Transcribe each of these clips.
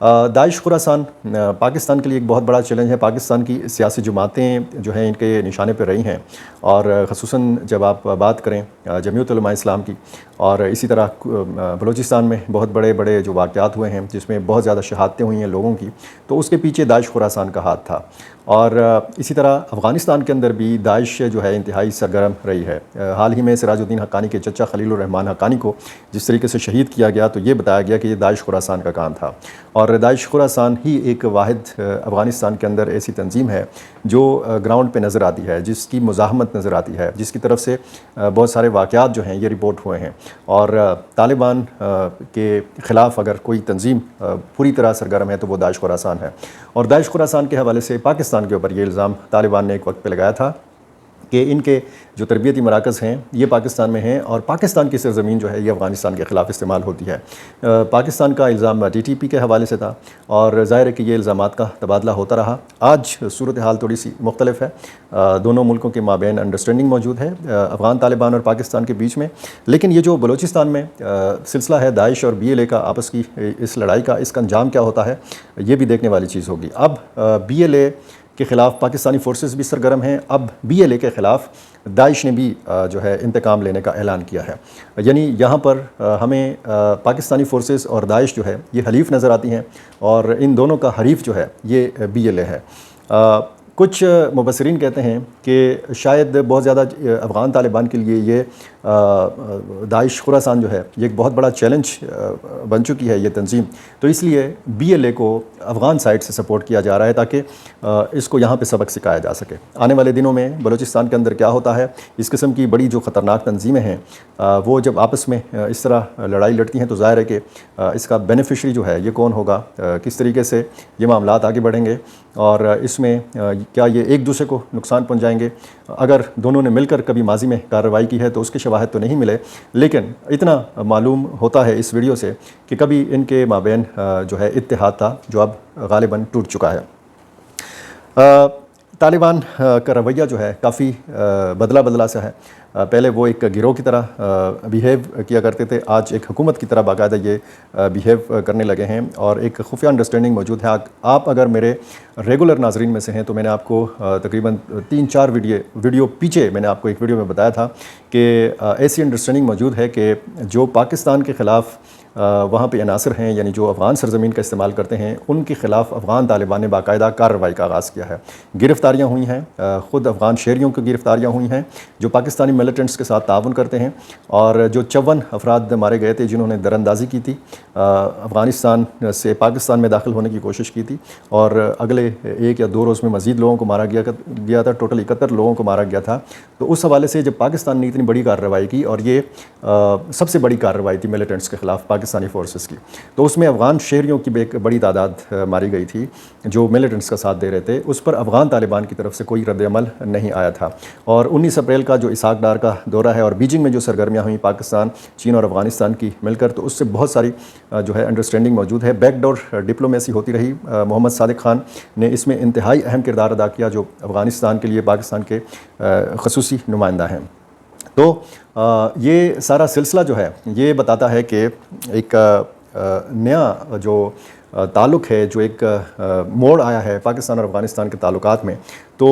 داعش خراسان پاکستان کے لیے ایک بہت بڑا چیلنج ہے. پاکستان کی سیاسی جماعتیں جو ہیں ان کے نشانے پہ رہی ہیں, اور خصوصاً جب آپ بات کریں جمعیت علماء اسلام کی, اور اسی طرح بلوچستان میں بہت بڑے بڑے جو واقعات ہوئے ہیں جس میں بہت زیادہ شہادتیں ہوئی ہیں لوگوں کی, تو اس کے پیچھے داعش خراسان کا ہاتھ تھا. اور اسی طرح افغانستان کے اندر بھی داعش جو ہے انتہائی سرگرم رہی ہے. حال ہی میں سراج الدین حقانی کے چچا خلیل الرحمن حقانی کو جس طریقے سے شہید کیا گیا, تو یہ بتایا گیا کہ یہ داعش خراسان کا کام تھا. اور داعش خراسان ہی ایک واحد افغانستان کے اندر ایسی تنظیم ہے جو گراؤنڈ پہ نظر آتی ہے, جس کی مزاحمت نظر آتی ہے, جس کی طرف سے بہت سارے واقعات جو ہیں یہ رپورٹ ہوئے ہیں. اور طالبان کے خلاف اگر کوئی تنظیم پوری طرح سرگرم ہے تو وہ داعش خراسان ہے. اور داعش خراسان کے حوالے سے پاکستان کے اوپر یہ الزام طالبان نے ایک وقت پہ لگایا تھا کہ ان کے جو تربیتی مراکز ہیں یہ پاکستان میں ہیں, اور پاکستان کی سرزمین جو ہے یہ افغانستان کے خلاف استعمال ہوتی ہے. پاکستان کا الزام ٹی ٹی پی کے حوالے سے تھا, اور ظاہر ہے کہ یہ الزامات کا تبادلہ ہوتا رہا. آج صورتحال تھوڑی سی مختلف ہے, دونوں ملکوں کے مابین انڈرسٹینڈنگ موجود ہے افغان طالبان اور پاکستان کے بیچ میں. لیکن یہ جو بلوچستان میں سلسلہ ہے داعش اور بی ایل اے کا آپس کی اس لڑائی کا, اس کا انجام کیا ہوتا ہے یہ بھی دیکھنے والی چیز ہوگی. اب بی ایل اے کے خلاف پاکستانی فورسز بھی سرگرم ہیں, اب بی ایل اے کے خلاف داعش نے بھی جو ہے انتقام لینے کا اعلان کیا ہے. یعنی یہاں پر ہمیں پاکستانی فورسز اور داعش جو ہے یہ حلیف نظر آتی ہیں, اور ان دونوں کا حریف جو ہے یہ بی ایل اے ہے. کچھ مبصرین کہتے ہیں کہ شاید بہت زیادہ افغان طالبان کے لیے یہ داعش خراسان جو ہے یہ ایک بہت بڑا چیلنج بن چکی ہے یہ تنظیم, تو اس لیے بی ایل اے کو افغان سائٹ سے سپورٹ کیا جا رہا ہے تاکہ اس کو یہاں پہ سبق سکھایا جا سکے. آنے والے دنوں میں بلوچستان کے اندر کیا ہوتا ہے, اس قسم کی بڑی جو خطرناک تنظیمیں ہیں وہ جب آپس میں اس طرح لڑائی لڑتی ہیں تو ظاہر ہے کہ اس کا بینیفیشری جو ہے یہ کون ہوگا, کس طریقے سے یہ معاملات آگے بڑھیں گے, اور اس میں کیا یہ ایک دوسرے کو نقصان پہنچائیں گے. اگر دونوں نے مل کر کبھی ماضی میں کارروائی کی ہے تو اس کے شواہد تو نہیں ملے, لیکن اتنا معلوم ہوتا ہے اس ویڈیو سے کہ کبھی ان کے مابین جو ہے اتحاد تھا جو اب غالباً ٹوٹ چکا ہے. طالبان کا رویہ جو ہے کافی بدلا سا ہے. پہلے وہ ایک گروہ کی طرح بیہیو کیا کرتے تھے, آج ایک حکومت کی طرح باقاعدہ یہ بیہیو کرنے لگے ہیں, اور ایک خفیہ انڈرسٹینڈنگ موجود ہے. آپ اگر میرے ریگولر ناظرین میں سے ہیں تو میں نے آپ کو تقریباً 3-4 ویڈیو پیچھے میں نے آپ کو ایک ویڈیو میں بتایا تھا کہ ایسی انڈرسٹینڈنگ موجود ہے کہ جو پاکستان کے خلاف وہاں پہ عناصر ہیں, یعنی جو افغان سرزمین کا استعمال کرتے ہیں, ان کے خلاف افغان طالبان نے باقاعدہ کارروائی کا آغاز کیا ہے. گرفتاریاں ہوئی ہیں, خود افغان شہریوں کی گرفتاریاں ہوئی ہیں جو پاکستانی ملیٹنٹس کے ساتھ تعاون کرتے ہیں, اور جو 54 افراد مارے گئے تھے جنہوں نے دراندازی کی تھی, افغانستان سے پاکستان میں داخل ہونے کی کوشش کی تھی, اور اگلے 1 یا 2 روز میں مزید لوگوں کو مارا گیا تھا. ٹوٹل 71 لوگوں کو مارا گیا تھا. تو اس حوالے سے جب پاکستان نے اتنی بڑی کارروائی کی, اور یہ سب سے بڑی کارروائی تھی ملیٹنٹس کے خلاف پاکستانی فورسز کی, تو اس میں افغان شہریوں کی ایک بڑی تعداد ماری گئی تھی جو ملیٹنٹس کا ساتھ دے رہے تھے. اس پر افغان طالبان کی طرف سے کوئی رد عمل نہیں آیا تھا. اور 19 اپریل کا جو اسحاق ڈار کا دورہ ہے اور بیجنگ میں جو سرگرمیاں ہوئیں پاکستان, چین اور افغانستان کی مل کر, تو اس سے بہت ساری جو ہے انڈرسٹینڈنگ موجود ہے. بیک ڈور ڈپلومیسی ہوتی رہی. محمد صادق خان نے اس میں انتہائی اہم کردار ادا کیا جو افغانستان کے لیے پاکستان کے خصوصی نمائندہ ہیں. تو یہ سارا سلسلہ جو ہے یہ بتاتا ہے کہ ایک نیا جو تعلق ہے, جو ایک موڑ آیا ہے پاکستان اور افغانستان کے تعلقات میں. تو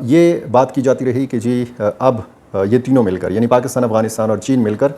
یہ بات کی جاتی رہی کہ جی اب یہ تینوں مل کر, یعنی پاکستان, افغانستان اور چین مل کر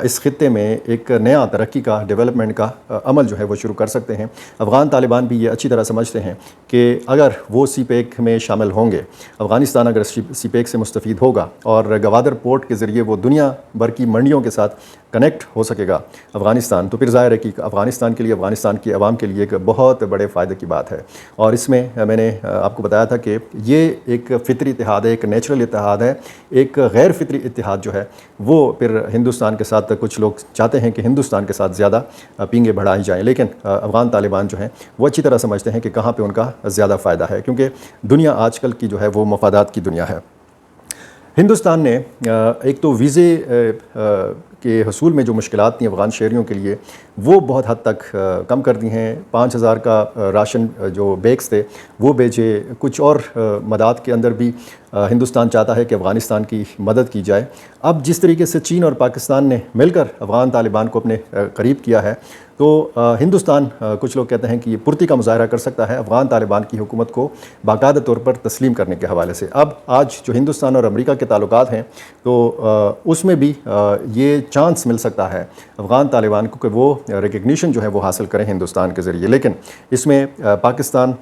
اس خطے میں ایک نیا ترقی کا, ڈیولپمنٹ کا عمل جو ہے وہ شروع کر سکتے ہیں. افغان طالبان بھی یہ اچھی طرح سمجھتے ہیں کہ اگر وہ سی پیک میں شامل ہوں گے, افغانستان اگر سی پیک سے مستفید ہوگا اور گوادر پورٹ کے ذریعے وہ دنیا بھر کی منڈیوں کے ساتھ کنیکٹ ہو سکے گا افغانستان, تو پھر ظاہر ہے کہ افغانستان کے لیے, افغانستان کی عوام کے لیے ایک بہت بڑے فائدے کی بات ہے. اور اس میں میں نے آپ کو بتایا تھا کہ یہ ایک فطری اتحاد ہے, ایک نیچرل اتحاد ہے. ایک غیر فطری اتحاد جو ہے وہ پھر ہندوستان کے ساتھ, کچھ لوگ چاہتے ہیں کہ ہندوستان کے ساتھ زیادہ پینگیں بڑھائی جائیں, لیکن افغان طالبان جو ہیں وہ اچھی طرح سمجھتے ہیں کہ کہاں پہ ان کا زیادہ فائدہ ہے, کیونکہ دنیا آج کل کی جو ہے وہ مفادات کی دنیا ہے. ہندوستان نے ایک تو ویزے کے حصول میں جو مشکلات تھیں افغان شہریوں کے لیے وہ بہت حد تک کم کر دی ہیں. 5000 کا راشن جو بیگس تھے وہ بھیجے. کچھ اور مداد کے اندر بھی ہندوستان چاہتا ہے کہ افغانستان کی مدد کی جائے. اب جس طریقے سے چین اور پاکستان نے مل کر افغان طالبان کو اپنے قریب کیا ہے, تو تو ہندوستان کچھ لوگ کہتے ہیں کہ یہ پرتی کا مظاہرہ کر سکتا ہے افغان طالبان کی حکومت کو باقاعدہ طور پر تسلیم کرنے کے حوالے سے۔ اب آج جو ہندوستان اور امریکہ کے تعلقات ہیں تو اس میں بھی یہ چانس مل سکتا ہے افغان طالبان کو کہ وہ ریکگنیشن جو ہے وہ حاصل کریں ہندوستان کے ذریعے، لیکن اس میں پاکستان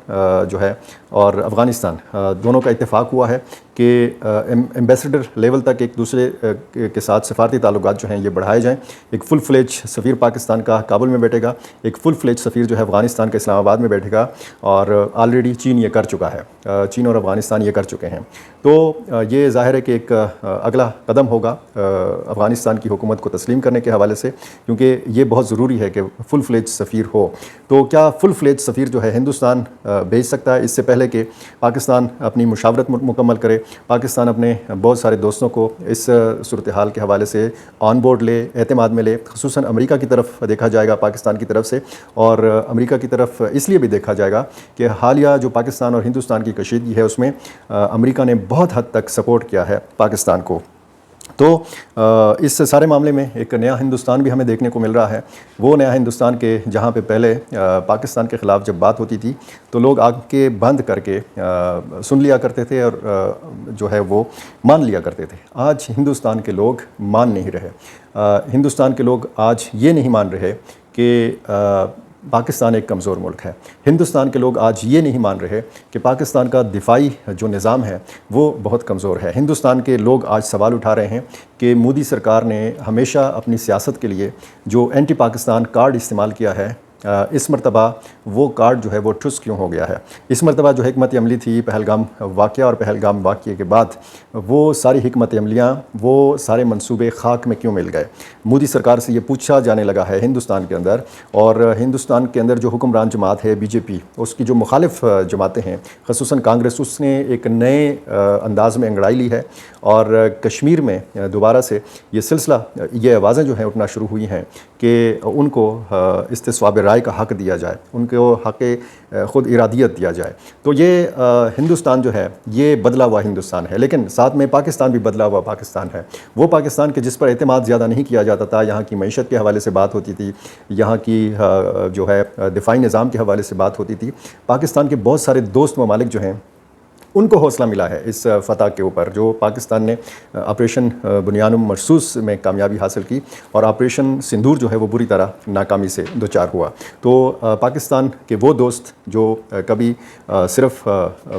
جو ہے اور افغانستان دونوں کا اتفاق ہوا ہے کہ ایمبیسڈر لیول تک ایک دوسرے کے ساتھ سفارتی تعلقات جو ہیں یہ بڑھائے جائیں۔ ایک فل فلیج سفیر پاکستان کا کابل میں بیٹھے گا، ایک فل فلیج سفیر جو ہے افغانستان کا اسلام آباد میں بیٹھے گا، اور آلریڈی چین یہ کر چکا ہے، چین اور افغانستان یہ کر چکے ہیں۔ تو یہ ظاہر ہے کہ ایک اگلا قدم ہوگا افغانستان کی حکومت کو تسلیم کرنے کے حوالے سے، کیونکہ یہ بہت ضروری ہے کہ فل فلیج سفیر ہو۔ تو کیا فل فلیج سفیر جو ہے ہندوستان بھیج سکتا ہے اس سے پہلے کہ پاکستان اپنی مشاورت مکمل کرے، پاکستان اپنے بہت سارے دوستوں کو اس صورتحال کے حوالے سے آن بورڈ لے، اعتماد میں لے؟ خصوصاً امریکہ کی طرف دیکھا جائے گا پاکستان کی طرف سے، اور امریکہ کی طرف اس لیے بھی دیکھا جائے گا کہ حالیہ جو پاکستان اور ہندوستان کی کشیدگی ہے اس میں امریکہ نے بہت حد تک سپورٹ کیا ہے پاکستان کو۔ تو اس سارے معاملے میں ایک نیا ہندوستان بھی ہمیں دیکھنے کو مل رہا ہے، وہ نیا ہندوستان کے جہاں پہ پہلے پاکستان کے خلاف جب بات ہوتی تھی تو لوگ آنکھیں بند کر کے سن لیا کرتے تھے اور جو ہے وہ مان لیا کرتے تھے۔ آج ہندوستان کے لوگ مان نہیں رہے، ہندوستان کے لوگ آج یہ نہیں مان رہے کہ پاکستان ایک کمزور ملک ہے۔ ہندوستان کے لوگ آج یہ نہیں مان رہے کہ پاکستان کا دفاعی جو نظام ہے وہ بہت کمزور ہے۔ ہندوستان کے لوگ آج سوال اٹھا رہے ہیں کہ مودی سرکار نے ہمیشہ اپنی سیاست کے لیے جو اینٹی پاکستان کارڈ استعمال کیا ہے، اس مرتبہ وہ کارڈ جو ہے وہ ٹھس کیوں ہو گیا ہے؟ اس مرتبہ جو حکمت عملی تھی پہلگام واقعہ اور پہلگام واقعے کے بعد، وہ ساری حکمت عملیاں، وہ سارے منصوبے خاک میں کیوں مل گئے؟ مودی سرکار سے یہ پوچھا جانے لگا ہے ہندوستان کے اندر، اور ہندوستان کے اندر جو حکمران جماعت ہے بی جے پی، اس کی جو مخالف جماعتیں ہیں خصوصاً کانگریس، اس نے ایک نئے انداز میں انگڑائی لی ہے، اور کشمیر میں دوبارہ سے یہ سلسلہ، یہ آوازیں جو ہیں اٹھنا شروع ہوئی ہیں کہ ان کو استصواب رائے کا حق دیا جائے، ان کو حق خود ارادیت دیا جائے۔ تو یہ ہندوستان جو ہے یہ بدلا ہوا ہندوستان ہے، لیکن ساتھ میں پاکستان بھی بدلا ہوا پاکستان ہے۔ وہ پاکستان کے جس پر اعتماد زیادہ نہیں کیا جاتا تھا، یہاں کی معیشت کے حوالے سے بات ہوتی تھی، یہاں کی جو ہے دفاعی نظام کے حوالے سے بات ہوتی تھی، پاکستان کے بہت سارے دوست ممالک جو ہیں ان کو حوصلہ ملا ہے اس فتح کے اوپر، جو پاکستان نے آپریشن بنیان مرصوص میں کامیابی حاصل کی، اور آپریشن سندور جو ہے وہ بری طرح ناکامی سے دوچار ہوا۔ تو پاکستان کے وہ دوست جو کبھی صرف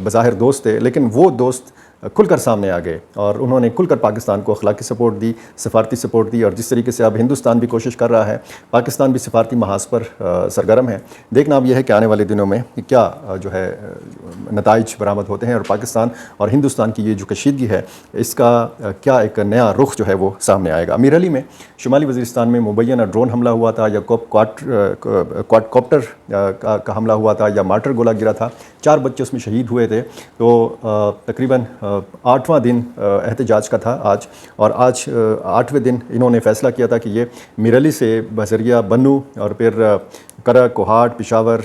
بظاہر دوست تھے، لیکن وہ دوست کھل کر سامنے آ گئے اور انہوں نے کھل کر پاکستان کو اخلاقی سپورٹ دی، سفارتی سپورٹ دی، اور جس طریقے سے اب ہندوستان بھی کوشش کر رہا ہے، پاکستان بھی سفارتی محاذ پر سرگرم ہے۔ دیکھنا اب یہ ہے کہ آنے والے دنوں میں کیا جو ہے نتائج برآمد ہوتے ہیں، اور پاکستان اور ہندوستان کی یہ جو کشیدگی ہے اس کا کیا ایک نیا رخ جو ہے وہ سامنے آئے گا۔ امیر علی میں شمالی وزیرستان میں مبینہ ڈرون حملہ ہوا تھا، یا کوڈ کاپٹر کا حملہ ہوا تھا، یا مارٹر گولہ گرا تھا، 4 بچے اس میں شہید ہوئے تھے۔ تو تقریباً 8واں دن احتجاج کا تھا آج، اور آج 8ویں دن انہوں نے فیصلہ کیا تھا کہ یہ امیر علی سے بذریعہ بنو اور پھر کرک، کوہاٹ، پشاور،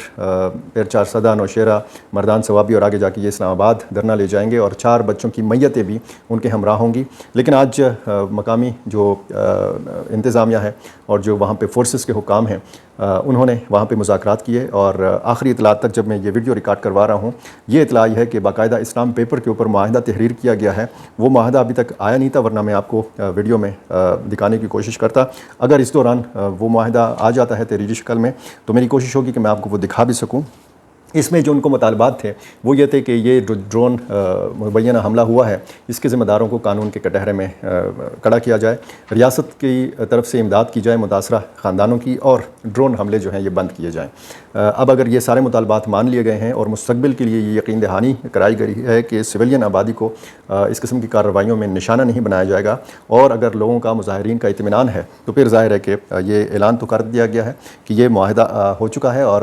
پھر چارسدہ، نوشیرہ، مردان ثوابی، اور آگے جا کے یہ اسلام آباد دھرنا لے جائیں گے، اور 4 بچوں کی میتیں بھی ان کے ہمراہ ہوں گی۔ لیکن آج مقامی جو انتظامیہ ہے اور جو وہاں پہ فورسز کے حکام ہیں، انہوں نے وہاں پہ مذاکرات کیے، اور آخری اطلاعات تک جب میں یہ ویڈیو ریکارڈ کروا رہا ہوں، یہ اطلاع یہ ہے کہ باقاعدہ اسلام پیپر کے اوپر معاہدہ تحریر کیا گیا ہے۔ وہ معاہدہ ابھی تک آیا نہیں تھا، ورنہ میں آپ کو ویڈیو میں دکھانے کی کوشش کرتا۔ اگر اس دوران وہ معاہدہ آ جاتا ہے تحریری شکل میں تو میری کوشش ہوگی کہ میں آپ کو وہ دکھا بھی سکوں۔ اس میں جو ان کو مطالبات تھے وہ یہ تھے کہ یہ جو ڈرون مبینہ حملہ ہوا ہے اس کے ذمہ داروں کو قانون کے کٹہرے میں کھڑا کیا جائے، ریاست کی طرف سے امداد کی جائے متاثرہ خاندانوں کی، اور ڈرون حملے جو ہیں یہ بند کیے جائیں۔ اب اگر یہ سارے مطالبات مان لیے گئے ہیں اور مستقبل کے لیے یہ یقین دہانی کرائی گئی ہے کہ سویلین آبادی کو اس قسم کی کارروائیوں میں نشانہ نہیں بنایا جائے گا، اور اگر لوگوں کا، مظاہرین کا اطمینان ہے، تو پھر ظاہر ہے کہ یہ اعلان تو کر دیا گیا ہے کہ یہ معاہدہ ہو چکا ہے، اور